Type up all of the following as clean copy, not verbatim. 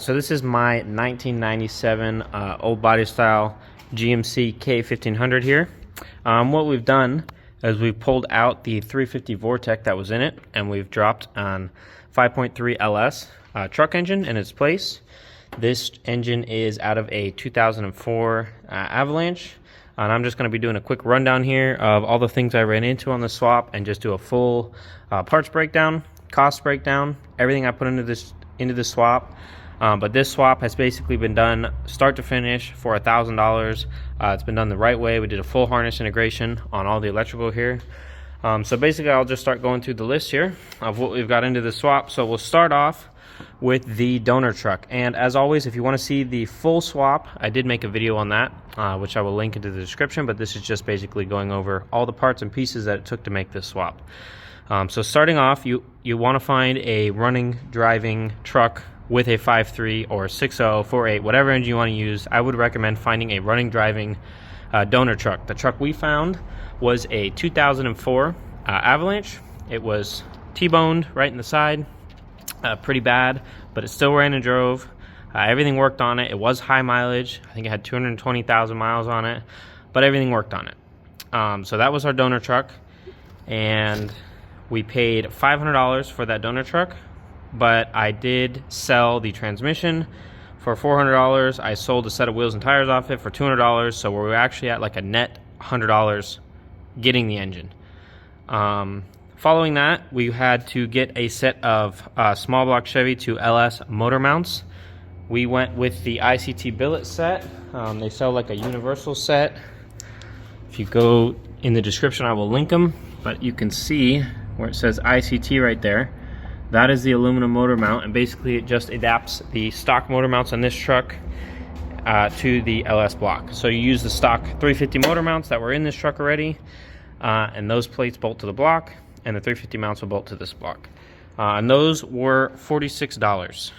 So this is my 1997 old body style GMC K1500 here. What we've done is we've pulled out the 350 Vortec that was in it, and we've dropped on 5.3 LS truck engine in its place. This engine is out of a 2004 Avalanche, and I'm just going to be doing a quick rundown here of all the things I ran into on the swap and just do a full parts breakdown, cost breakdown, everything I put into this swap. But this swap has basically been done start to finish for $1,000. It's been done the right way. We did a full harness integration on all the electrical here. So basically I'll just start going through the list here of what we've got into the swap. So we'll start off with the donor truck. And as always, if you want to see the full swap, I did make a video on that, which I will link into the description, but this is just basically going over all the parts and pieces that it took to make this swap. So starting off, you want to find a running, driving truck with a 5.3 or 6.0, 4.8, whatever engine you want to use. I would recommend finding a running, driving donor truck. The truck we found was a 2004 Avalanche. It was T-boned right in the side, pretty bad, but it still ran and drove. Everything worked on it. It was high mileage. I think it had 220,000 miles on it, but everything worked on it. So that was our donor truck, and we paid $500 for that donor truck. But I did sell the transmission for $400. I sold a set of wheels and tires off it for $200. So we're actually at like a net $100 getting the engine. Following that, we had to get a set of small block Chevy to LS motor mounts. We went with the ICT billet set. They sell like a universal set. If you go in the description, I will link them. But you can see where it says ICT right there. That is the aluminum motor mount, and basically it just adapts the stock motor mounts on this truck to the LS block. So you use the stock 350 motor mounts that were in this truck already, and those plates bolt to the block, and the 350 mounts will bolt to this block. And those were $46.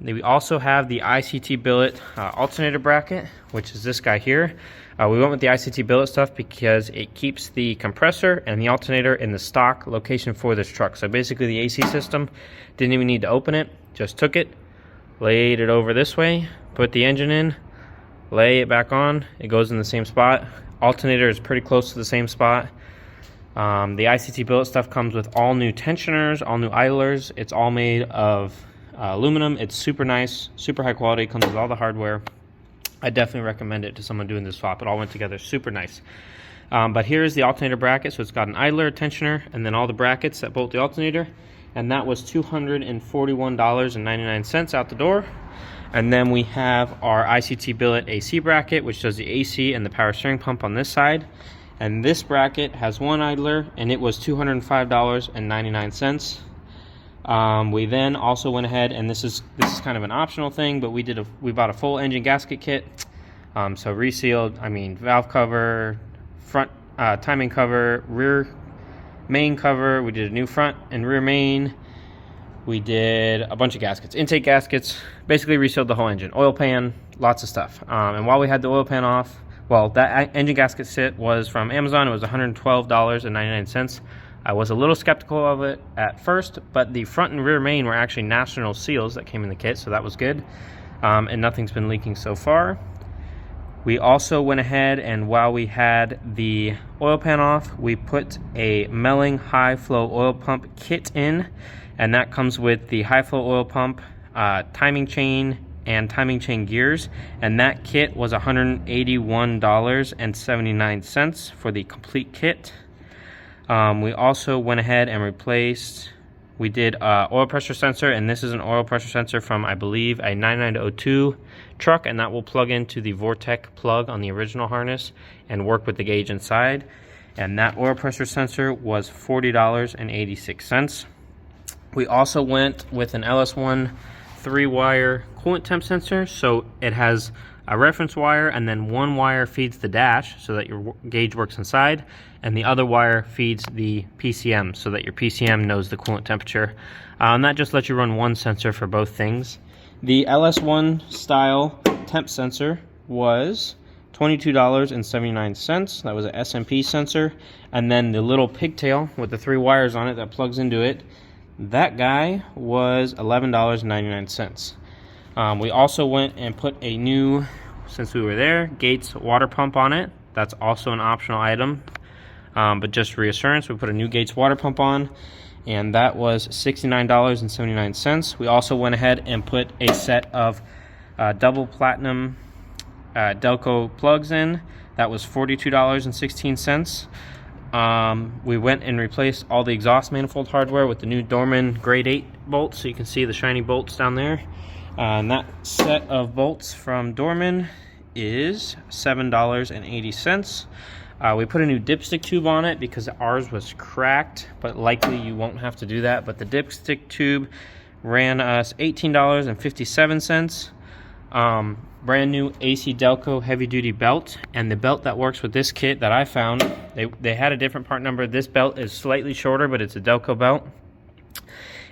We also have the ICT billet alternator bracket, which is this guy here. We went with the ICT billet stuff because it keeps the compressor and the alternator in the stock location for this truck. So basically the AC system didn't even need to open it, just took it, laid it over this way, put the engine in, lay it back on, it goes in the same spot. Alternator is pretty close to the same spot. The ICT billet stuff comes with all new tensioners, all new idlers. It's all made of aluminum. It's super nice, super high quality, comes with all the hardware. I definitely recommend it to someone doing this swap. It all went together super nice. But here is the alternator bracket. So it's got an idler, a tensioner, and then all the brackets that bolt the alternator. And that was $241.99 out the door. And then we have our ICT billet AC bracket, which does the AC and the power steering pump on this side. And this bracket has one idler, and it was $205.99. We then also went ahead, and this is kind of an optional thing, but we bought a full engine gasket kit. So resealed, valve cover, front timing cover, rear main cover. We did a new front and rear main. We did a bunch of gaskets, intake gaskets, basically resealed the whole engine. Oil pan, lots of stuff. And while we had the oil pan off, well, that engine gasket set was from Amazon. It was $112.99. I was a little skeptical of it at first, but the front and rear main were actually national seals that came in the kit, so that was good. And nothing's been leaking so far. We also went ahead, and while we had the oil pan off, we put a Melling high flow oil pump kit in, and that comes with the high flow oil pump, timing chain, and timing chain gears, and that kit was $181.79 for the complete kit. We also went ahead and replaced, we did oil pressure sensor, and this is an oil pressure sensor from, I believe, a 9902 truck, and that will plug into the Vortec plug on the original harness and work with the gauge inside. And that oil pressure sensor was $40.86. We also went with an LS1 3-wire coolant temp sensor, so it has a reference wire, and then one wire feeds the dash so that your gauge works inside, and the other wire feeds the PCM so that your PCM knows the coolant temperature. And that just lets you run one sensor for both things. The LS1 style temp sensor was $22.79. That was an SMP sensor. And then the little pigtail with the 3 wires on it that plugs into it, that guy was $11.99. We also went and put a new, since we were there, Gates water pump on it. That's also an optional item, but just reassurance, we put a new Gates water pump on, and that was $69.79. We also went ahead and put a set of double platinum Delco plugs in. That was $42.16. We went and replaced all the exhaust manifold hardware with the new Dorman grade 8 bolts, so you can see the shiny bolts down there. And that set of bolts from Dorman is $7.80. We put a new dipstick tube on it because ours was cracked, but likely you won't have to do that. But the dipstick tube ran us $18.57. Brand new AC Delco heavy duty belt, and the belt that works with this kit that I found, they had a different part number. This belt is slightly shorter, but it's a Delco belt,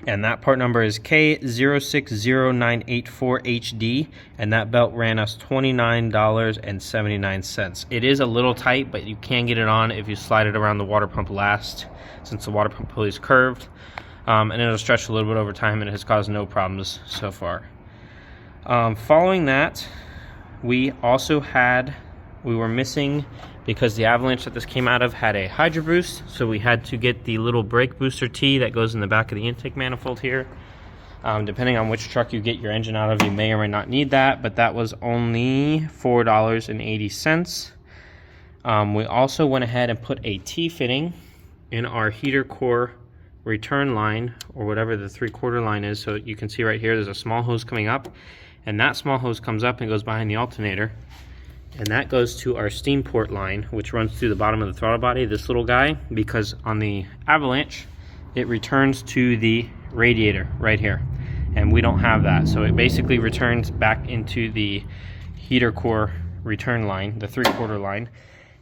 and that part number is K060984HD, and that belt ran us $29.79. It is a little tight, but you can get it on if you slide it around the water pump last, since the water pump pulley is curved, and it'll stretch a little bit over time, and it has caused no problems so far. Following that, we were missing, because the Avalanche that this came out of had a Hydro Boost, so we had to get the little brake booster T that goes in the back of the intake manifold here. Depending on which truck you get your engine out of, you may or may not need that, but that was only $4.80. We also went ahead and put a T-fitting in our heater core return line, or whatever the 3/4 line is. So you can see right here, there's a small hose coming up, and that small hose comes up and goes behind the alternator, and that goes to our steam port line, which runs through the bottom of the throttle body, this little guy, because on the Avalanche it returns to the radiator right here, and we don't have that. So it basically returns back into the heater core return line, the 3/4 line,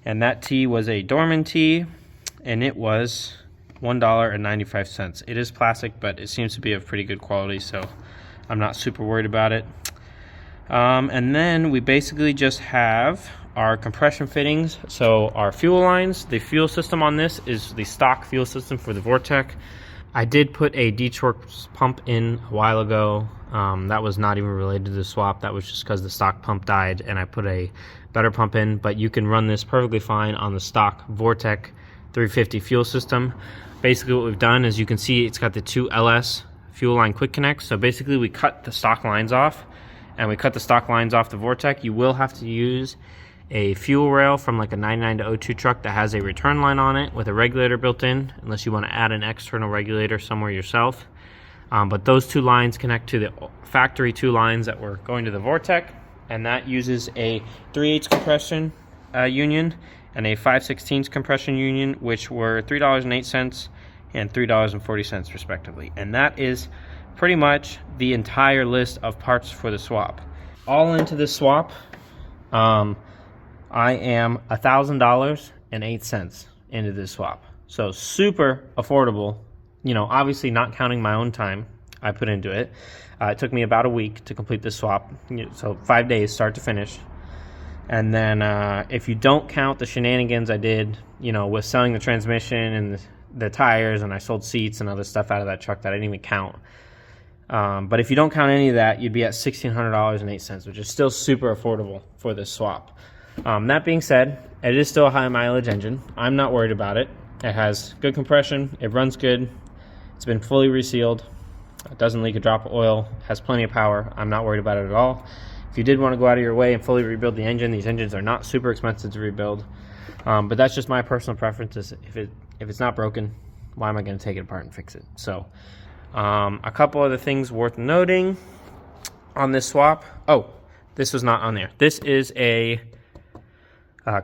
and that T was a Dorman T, and it was $1.95. It is plastic, but it seems to be of pretty good quality, so I'm not super worried about it. And then we basically just have our compression fittings. So our fuel lines, the fuel system on this is the stock fuel system for the Vortec. I did put a D-Torx pump in a while ago. That was not even related to the swap. That was just because the stock pump died and I put a better pump in, but you can run this perfectly fine on the stock Vortec 350 fuel system. Basically what we've done is, you can see it's got the two LS fuel line quick connects. So basically we cut the stock lines off, and we cut the stock lines off the Vortec. You will have to use a fuel rail from like a 99 to 02 truck that has a return line on it with a regulator built in, unless you want to add an external regulator somewhere yourself. But those two lines connect to the factory two lines that were going to the Vortec, and that uses a 3/8 compression union and a 5/16 compression union, which were $3.08 and $3.40 respectively. And that is pretty much the entire list of parts for the swap. All into this swap, I am $1,000.08 into this swap. So super affordable, you know, obviously not counting my own time I put into it. It took me about a week to complete this swap, so 5 days start to finish. And then if you don't count the shenanigans I did, you know, with selling the transmission and the tires, and I sold seats and other stuff out of that truck that I didn't even count. But if you don't count any of that, you'd be at $1,600.08, which is still super affordable for this swap. That being said, it is still a high mileage engine. I'm not worried about it. It has good compression. It runs good. It's been fully resealed. It doesn't leak a drop of oil. Has plenty of power. I'm not worried about it at all. If you did want to go out of your way and fully rebuild the engine, these engines are not super expensive to rebuild. But that's just my personal preference. If it's not broken, why am I going to take it apart and fix it? So a couple other things worth noting on this swap. Oh, this was not on there. This is a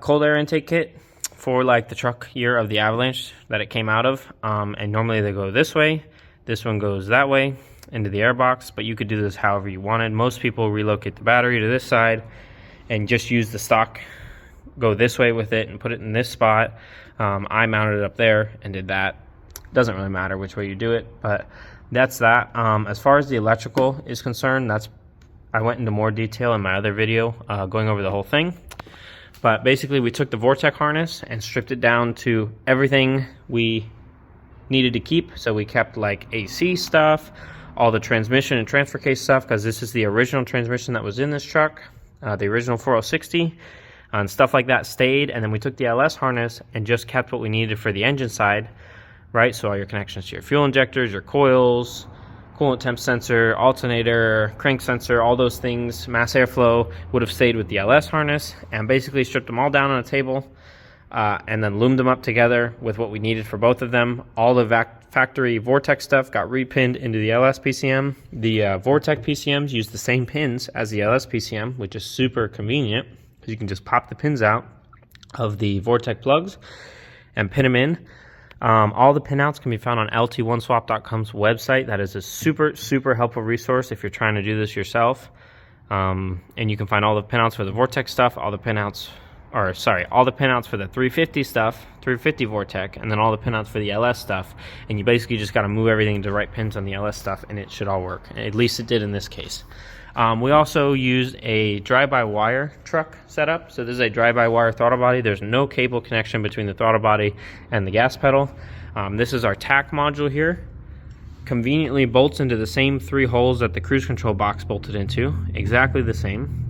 cold air intake kit for like the truck year of the Avalanche that it came out of. And normally they go this way. This one goes that way into the airbox, but you could do this however you wanted. Most people relocate the battery to this side and just use the stock, go this way with it and put it in this spot. I mounted it up there and did that. Doesn't really matter which way you do it, but that's that. As far as the electrical is concerned, I went into more detail in my other video going over the whole thing. But basically we took the Vortec harness and stripped it down to everything we needed to keep. So we kept like AC stuff, all the transmission and transfer case stuff, because this is the original transmission that was in this truck, the original 4060, and stuff like that stayed. And then we took the LS harness and just kept what we needed for the engine side, right? So all your connections to your fuel injectors, your coils, coolant temp sensor, alternator, crank sensor, all those things, mass airflow, would have stayed with the LS harness, and basically stripped them all down on a table, and then loomed them up together with what we needed for both of them. All the factory Vortec stuff got repinned into the LS PCM. The Vortec PCMs use the same pins as the LS PCM, which is super convenient because you can just pop the pins out of the Vortec plugs and pin them in. All the pinouts can be found on lt1swap.com's website. That is a super helpful resource if you're trying to do this yourself. And you can find all the pinouts for the Vortec stuff, all the pinouts for the 350 stuff, 350 Vortec, and then all the pinouts for the LS stuff. And you basically just got to move everything to the right pins on the LS stuff, and it should all work. At least it did in this case. We also used a drive-by-wire truck setup. So this is a drive-by-wire throttle body. There's no cable connection between the throttle body and the gas pedal. This is our TAC module here. Conveniently bolts into the same 3 holes that the cruise control box bolted into. Exactly the same.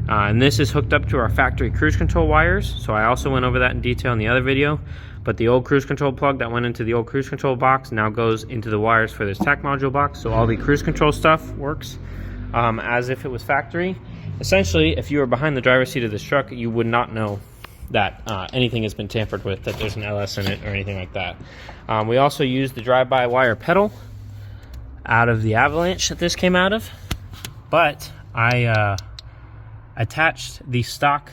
And this is hooked up to our factory cruise control wires. So I also went over that in detail in the other video. But the old cruise control plug that went into the old cruise control box now goes into the wires for this TAC module box. So all the cruise control stuff works as if it was factory. Essentially, if you were behind the driver's seat of this truck, you would not know that anything has been tampered with, that there's an LS in it or anything like that. We also used the drive-by-wire pedal out of the Avalanche that this came out of. But I attached the stock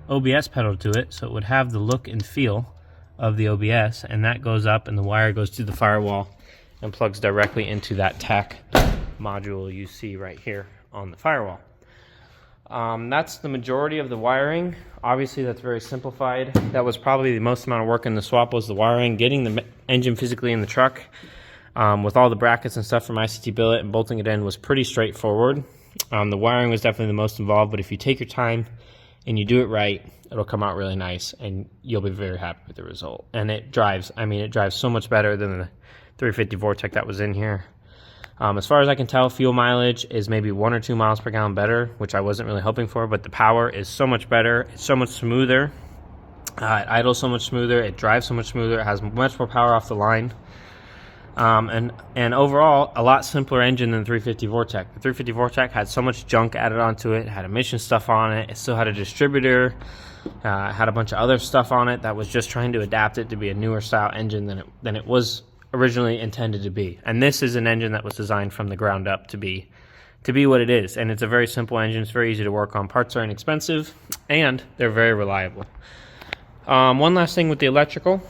OBS pedal to it so it would have the look and feel of the OBS, and that goes up and the wire goes to the firewall and plugs directly into that TAC module you see right here on the firewall. That's the majority of the wiring. Obviously that's very simplified. That was probably the most amount of work in the swap, was the wiring. Getting the engine physically in the truck with all the brackets and stuff from ICT billet and bolting it in was pretty straightforward. The wiring was definitely the most involved, but if you take your time and you do it right, it'll come out really nice and you'll be very happy with the result. And it drives, it drives so much better than the 350 Vortec that was in here. As far as I can tell, fuel mileage is maybe 1 or 2 miles per gallon better, which I wasn't really hoping for, but the power is so much better. It's so much smoother. It idles so much smoother. It drives so much smoother. It has much more power off the line. And overall, a lot simpler engine than the 350 Vortec. The 350 Vortec had so much junk added onto it. It had emission stuff on it. It still had a distributor. Had a bunch of other stuff on it that was just trying to adapt it to be a newer style engine than it was originally intended to be. And this is an engine that was designed from the ground up to be what it is. And it's a very simple engine. It's very easy to work on. Parts are inexpensive and they're very reliable. One last thing with the electrical.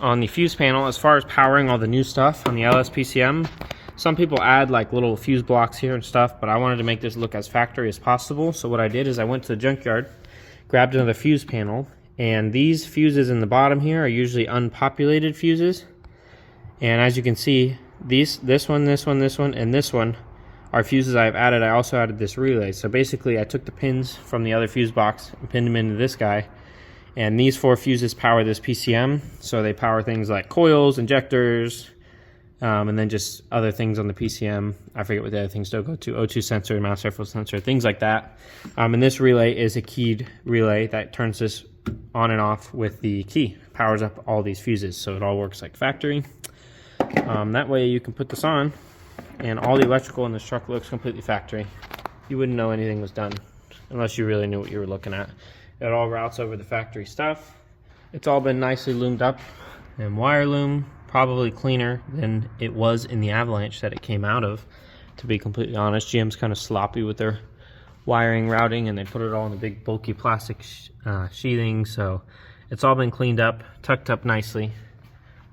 On the fuse panel, as far as powering all the new stuff on the LS PCM, some people add like little fuse blocks here and stuff, but I wanted to make this look as factory as possible. So what I did is I went to the junkyard, grabbed another fuse panel, and these fuses in the bottom here are usually unpopulated fuses. And as you can see, this one, and this one are fuses I've added. I also added this relay. So basically I took the pins from the other fuse box and pinned them into this guy. And these 4 fuses power this PCM, so they power things like coils, injectors, and then just other things on the PCM. I forget what the other things still go to, O2 sensor, mass airflow sensor, things like that. And this relay is a keyed relay that turns this on and off with the key. Powers up all these fuses, so it all works like factory. That way you can put this on, and all the electrical in this truck looks completely factory. You wouldn't know anything was done unless you really knew what you were looking at. It all routes over the factory stuff. It's all been nicely loomed up and wire loom, probably cleaner than it was in the Avalanche that it came out of, to be completely honest. GM's kind of sloppy with their wiring routing, and they put it all in a big bulky plastic sheathing, so it's all been cleaned up, tucked up nicely,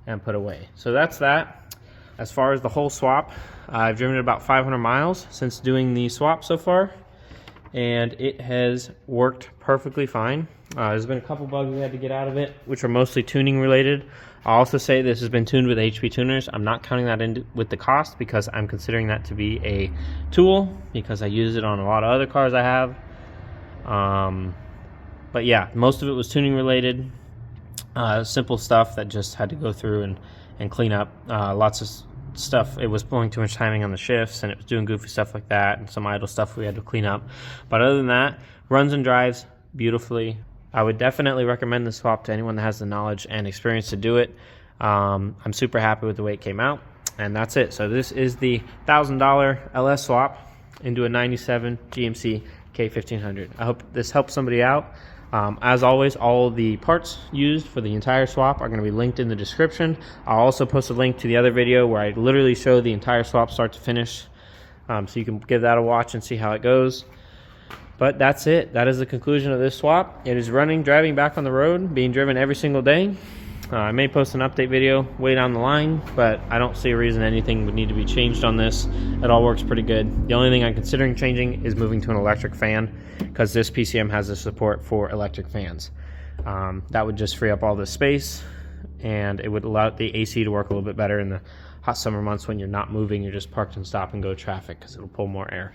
and put away. So that's that. As far as the whole swap, I've driven it about 500 miles since doing the swap so far, and it has worked perfectly fine. There's been a couple bugs we had to get out of it, which are mostly tuning related. I'll also say this has been tuned with HP tuners. I'm not counting that in with the cost because I'm considering that to be a tool because I use it on a lot of other cars I have. But yeah, most of it was tuning related. Simple stuff that just had to go through and clean up. Lots of stuff. It was pulling too much timing on the shifts, and it was doing goofy stuff like that, and some idle stuff we had to clean up. But other than that, runs and drives beautifully. I would definitely recommend the swap to anyone that has the knowledge and experience to do it. I'm super happy with the way it came out, and that's it. So this is the $1,000 LS swap into a 97 GMC K1500. I hope this helps somebody out. As always, all the parts used for the entire swap are going to be linked in the description. I'll also post a link to the other video where I literally show the entire swap start to finish, so you can give that a watch and see how it goes. But that's it. That is the conclusion of this swap. It is running, driving back on the road, being driven every single day. I may post an update video way down the line, but I don't see a reason anything would need to be changed on this. It all works pretty good. The only thing I'm considering changing is moving to an electric fan, because this PCM has the support for electric fans. That would just free up all this space, and it would allow the AC to work a little bit better in the hot summer months when you're not moving, you're just parked in stop and go traffic, because it'll pull more air.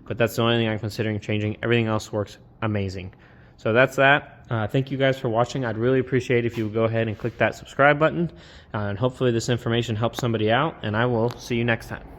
But that's the only thing I'm considering changing. Everything else works amazing. So that's that. Thank you guys for watching. I'd really appreciate if you would go ahead and click that subscribe button, and hopefully this information helps somebody out, and I will see you next time.